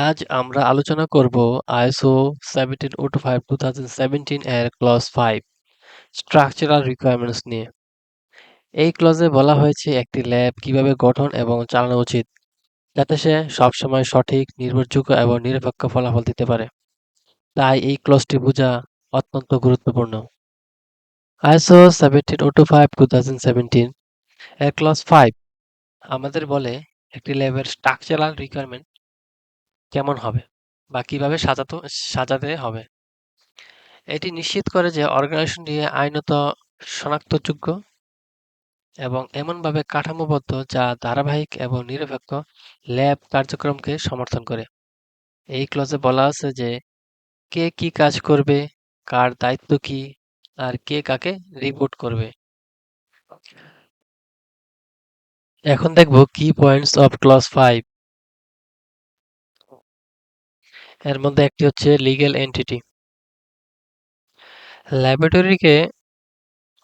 আজ আমরা আলোচনা করব ISO 17025-2017 এর ক্লজ 5 স্ট্রাকচারাল রিকোয়ারমেন্টস নিয়ে। এই ক্লজে বলা হয়েছে একটি ল্যাব কিভাবে গঠন এবং চালানো উচিত যাতে সে সবসময় সঠিক, নির্ভরযোগ্য এবং নিরপেক্ষ ফলাফল দিতে পারে। তাই এই ক্লজটি বোঝা অত্যন্ত গুরুত্বপূর্ণ। ISO 17025-2017 এর ক্লজ 5 আমাদের বলে একটি ল্যাবের স্ট্রাকচারাল রিকোয়ারমেন্ট কেমন হবে বা কিভাবে সাজাতে হবে। এটি নিশ্চিত করে যে অর্গানাইজেশনটি আইনত শনাক্তযোগ্য এবং এমনভাবে কাঠামোবদ্ধ যা ধারাবাহিক এবং নিরপেক্ষ ল্যাব কার্যক্রমকে সমর্থন করে। এই ক্লজে বলা আছে যে কে কি কাজ করবে, কার দায়িত্ব কি, আর কে কাকে রিপোর্ট করবে। এখন দেখব কি পয়েন্টস অফ ক্লজ 5। এর মধ্যে একটি হচ্ছে লিগ্যাল এন্টিটি। ল্যাবরেটরিকে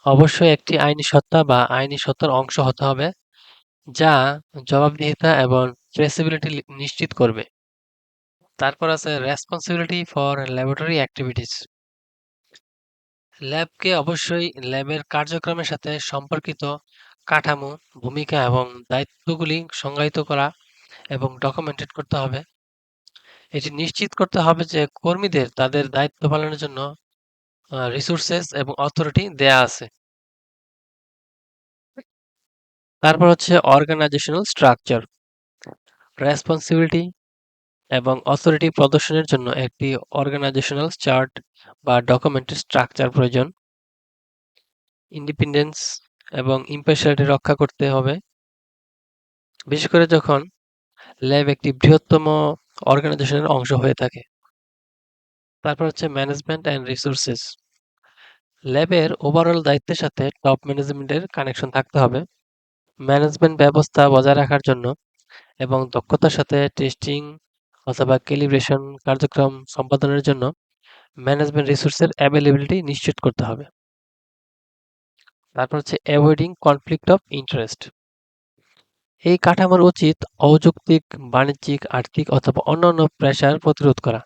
অবশ্যই একটি আইনি সত্তা বা আইনি সত্তার অংশ হতে হবে যা জবাবদিহিতা এবং ট্রেসেবিলিটি নিশ্চিত করবে। তারপর আছে রেসপন্সিবিলিটি ফর ল্যাবরেটরি অ্যাক্টিভিটিস। ল্যাবকে অবশ্যই ল্যাবের কার্যক্রমের সাথে সম্পর্কিত কাঠামো, ভূমিকা এবং দায়িত্বগুলি সংজ্ঞায়িত করা এবং ডকুমেন্টেড করতে হবে। এটি নিশ্চিত করতে হবে যে কর্মীদের তাদের দায়িত্ব পালনের জন্য রিসোর্সেস এবং অথরিটি দেয়া আছে। তারপর হচ্ছে অর্গানাইজেশনাল স্ট্রাকচার। রেসপন্সিবিলিটি এবং অথরিটি প্রদর্শনের জন্য একটি অর্গানাইজেশনাল চার্ট বা ডকুমেন্টের স্ট্রাকচার প্রয়োজন। ইন্ডিপেন্ডেন্স এবং ইম্পার্শিয়ালিটি রক্ষা করতে হবে, বিশেষ করে যখন ল্যাব একটি বৃহত্তম অর্গানাইজেশনের অংশ হয়ে থাকে। তারপর হচ্ছে ম্যানেজমেন্ট অ্যান্ড রিসোর্সেস। ল্যাবের ওভারঅল দায়িত্বের সাথে টপ ম্যানেজমেন্টের কানেকশন থাকতে হবে। ম্যানেজমেন্ট ব্যবস্থা বজায় রাখার জন্য এবং দক্ষতার সাথে টেস্টিং অথবা ক্যালিব্রেশন কার্যক্রম সম্পাদনের জন্য ম্যানেজমেন্ট রিসোর্সের অ্যাভেলেবিলিটি নিশ্চিত করতে হবে। তারপর হচ্ছে অ্যাভয়েডিং কনফ্লিক্ট অফ ইন্টারেস্ট। এই কাঠামোর উচিত অযৌক্তিক, বাণিজ্যিক, আর্থিক অথবা অন্যান্য প্রেসার প্রতিরোধ করা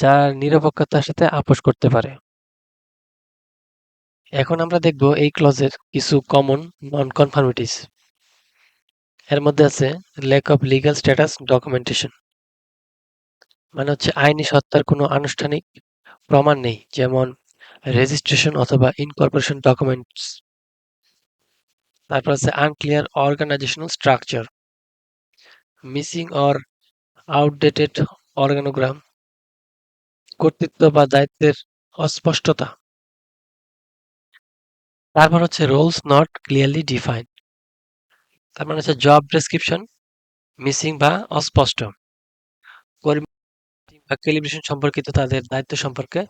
যা নিরপেক্ষতার সাথে আপোস করতে পারে। এখন আমরা দেখব এই ক্লজের কিছু কমন নন কনফর্মিটিস। এর মধ্যে আছে lack of legal status documentation, মানে হচ্ছে আইনি সত্তার কোনো আনুষ্ঠানিক প্রমাণ নেই, যেমন রেজিস্ট্রেশন অথবা ইনকর্পোরেশন ডকুমেন্টস। তারপর আছে unclear organizational structure, missing or outdated organogram, কর্তৃত্ব বা দায়িত্বের অস্পষ্টতা। তারপর হচ্ছে রোলস নট ক্লিয়ারলি ডিফাইন্ড, তার মানে হচ্ছে জব ডেসক্রিপশন মিসিং বা অস্পষ্ট, কর্মী বা ক্যালিব্রেশন সম্পর্কিত তাদের দায়িত্ব সম্পর্কে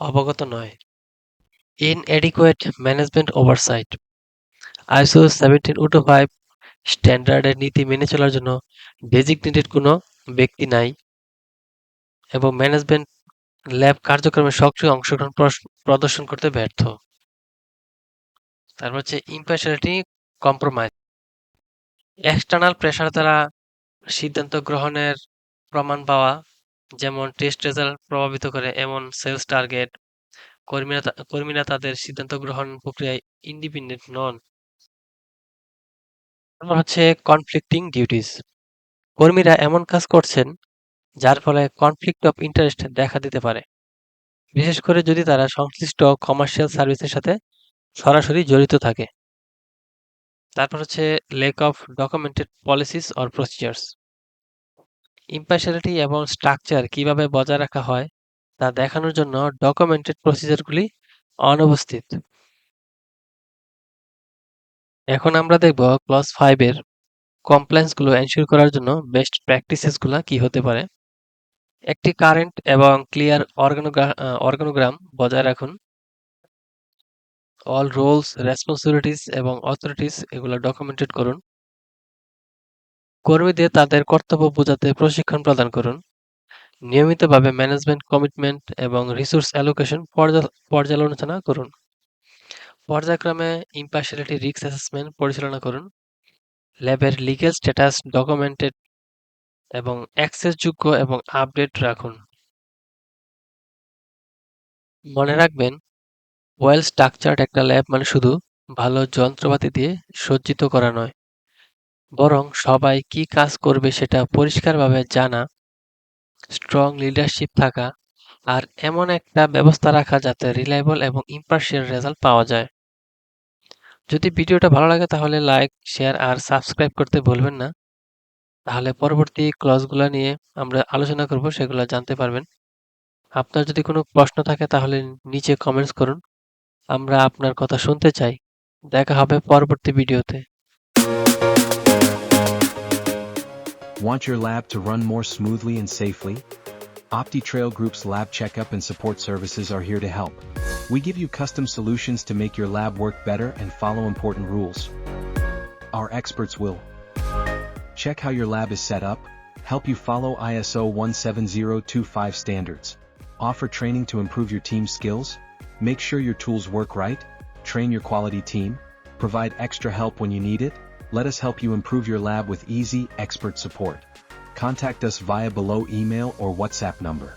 অবগত নয়। Inadequate management oversight. ISO 17025 স্ট্যান্ডার্ডের নীতি মেনে চলার জন্য ডেজিগনেটেড কোনো ব্যক্তি নাই এবং ম্যানেজমেন্ট ল্যাব কার্যক্রমে সক্রিয় অংশগ্রহণ প্রদর্শন করতে ব্যর্থ। তারপর হচ্ছে ইম্পার্শিয়ালিটি কম্প্রোমাইজ। এক্সটার্নাল প্রেসার দ্বারা সিদ্ধান্ত গ্রহণের প্রমাণ পাওয়া, যেমন টেস্ট রেজাল্ট প্রভাবিত করে এমন সেলস টার্গেট, কর্মীরা তাদের সিদ্ধান্ত গ্রহণ প্রক্রিয়ায় ইন্ডিপেন্ডেন্ট নন। তারপর হচ্ছে কনফ্লিক্টিং ডিউটিস। কর্মীরা এমন কাজ করছেন যার ফলে কনফ্লিক্ট অফ ইন্টারেস্ট দেখা দিতে পারে, বিশেষ করে যদি তারা সংশ্লিষ্ট কমার্শিয়াল সার্ভিসের সাথে সরাসরি জড়িত থাকে। তারপর হচ্ছে lake of documented policies or procedures. ইম্পার্শিয়ালিটি এবং স্ট্রাকচার কিভাবে বজায় রাখা হয় তা দেখানোর জন্য ডকুমেন্টেড প্রসিজারগুলি অনুপস্থিত। এখন আমরা দেখব ক্লজ 5 এর কমপ্লায়েন্স গুলো এনশিওর করার জন্য বেস্ট প্র্যাকটিসেস গুলা কি হতে পারে। একটি কারেন্ট এবং ক্লিয়ার অর্গানোগ্রাম বজায় রাখুন। অল রোলস, রেসপন্সিবিলিটিস এবং অথরিটিস এগুলো ডকুমেন্টেড করুন। কর্মীদের তাদের কর্তব্য বোঝাতে প্রশিক্ষণ প্রদান করুন। নিয়মিতভাবে ম্যানেজমেন্ট কমিটমেন্ট এবং রিসোর্স অ্যালোকেশন পর্যালোচনা করুন। পর্যায়ক্রমে ইম্পার্শিয়ালিটি রিস্ক অ্যাসেসমেন্ট পরিচালনা করুন। ল্যাবের লিগ্যাল স্ট্যাটাস ডকুমেন্টেড এবং অ্যাক্সেসযোগ্য এবং আপডেট রাখুন। মনে রাখবেন, ওয়েল স্ট্রাকচার্ড একটা ল্যাব মানে শুধু ভালো যন্ত্রপাতি দিয়ে সজ্জিত করা নয়, বরং সবাই কি কাজ করবে সেটা পরিষ্কারভাবে জানা, স্ট্রং লিডারশিপ থাকা, আর এমন একটা ব্যবস্থা রাখা যাতে রিলায়েবল এবং ইম্পার্শিয়াল রেজাল্ট পাওয়া যায়। যদি ভিডিওটা ভালো লাগে তাহলে লাইক, শেয়ার আর সাবস্ক্রাইব করতে ভুলবেন না। তাহলে পরবর্তী ক্লাসগুলো নিয়ে আমরা আলোচনা করব, সেগুলো জানতে পারবেন। আপনার যদি কোনো প্রশ্ন থাকে তাহলে নিচে কমেন্টস করুন। আমরা আপনার কথা শুনতে চাই। দেখা হবে পরবর্তী ভিডিওতে। Want your lab to run more smoothly and safely? OptiTrail Group's lab checkup and support services are here to help. We give you custom solutions to make your lab work better and follow important rules. Our experts will check how your lab is set up, help you follow ISO 17025 standards, offer training to improve your team's skills, make sure your tools work right, train your quality team, provide extra help when you need it. Let us help you improve your lab with easy, expert support. Contact us via below email or WhatsApp number.